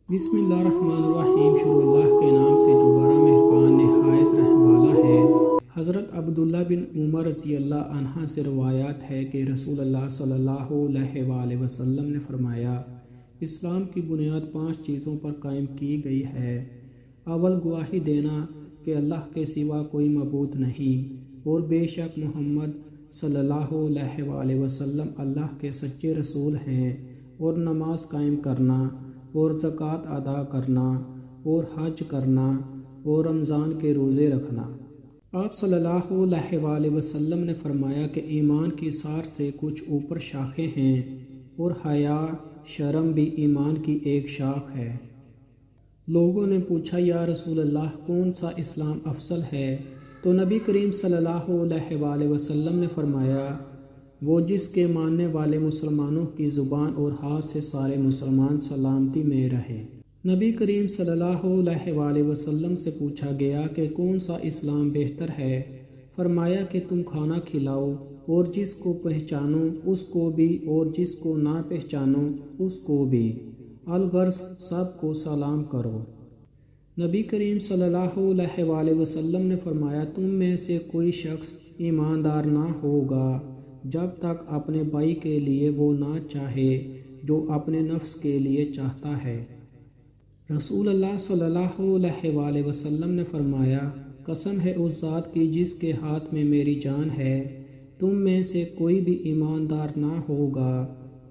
بسم اللہ الرحمن الرحیم۔ شروع اللہ کے نام سے جو بڑا مہربان نہایت رحم والا ہے۔ حضرت عبداللہ بن عمر رضی اللہ عنہ سے روایات ہے کہ رسول اللہ صلی اللہ علیہ وآلہ وسلم نے فرمایا، اسلام کی بنیاد 5 چیزوں پر قائم کی گئی ہے۔ اول، گواہی دینا کہ اللہ کے سوا کوئی معبود نہیں اور بے شک محمد صلی اللہ علیہ وآلہ وسلم اللہ کے سچے رسول ہیں، اور نماز قائم کرنا اور زکوٰۃ ادا کرنا اور حج کرنا اور رمضان کے روزے رکھنا۔ آپ صلی اللہ علیہ وآلہ وسلم نے فرمایا کہ ایمان کی سار سے کچھ اوپر شاخیں ہیں، اور حیا شرم بھی ایمان کی ایک شاخ ہے۔ لوگوں نے پوچھا، یا رسول اللہ، کون سا اسلام افضل ہے؟ تو نبی کریم صلی اللہ علیہ وآلہ وسلم نے فرمایا، وہ جس کے ماننے والے مسلمانوں کی زبان اور ہاتھ سے سارے مسلمان سلامتی میں رہیں۔ نبی کریم صلی اللہ علیہ وآلہ وسلم سے پوچھا گیا کہ کون سا اسلام بہتر ہے؟ فرمایا کہ تم کھانا کھلاؤ، اور جس کو پہچانو اس کو بھی اور جس کو نہ پہچانو اس کو بھی، الغرض سب کو سلام کرو۔ نبی کریم صلی اللہ علیہ وآلہ وسلم نے فرمایا، تم میں سے کوئی شخص ایماندار نہ ہوگا جب تک اپنے بھائی کے لیے وہ نہ چاہے جو اپنے نفس کے لیے چاہتا ہے۔ رسول اللہ صلی اللہ علیہ وآلہ وسلم نے فرمایا، قسم ہے اس ذات کی جس کے ہاتھ میں میری جان ہے، تم میں سے کوئی بھی ایماندار نہ ہوگا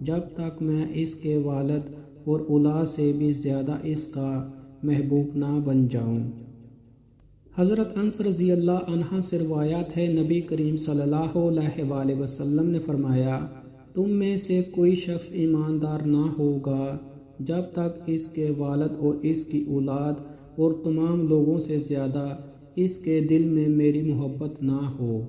جب تک میں اس کے والد اور اولاد سے بھی زیادہ اس کا محبوب نہ بن جاؤں۔ حضرت انس رضی اللہ عنہ سے روایات ہے، نبی کریم صلی اللہ علیہ وآلہ وسلم نے فرمایا، تم میں سے کوئی شخص ایماندار نہ ہوگا جب تک اس کے والد اور اس کی اولاد اور تمام لوگوں سے زیادہ اس کے دل میں میری محبت نہ ہو۔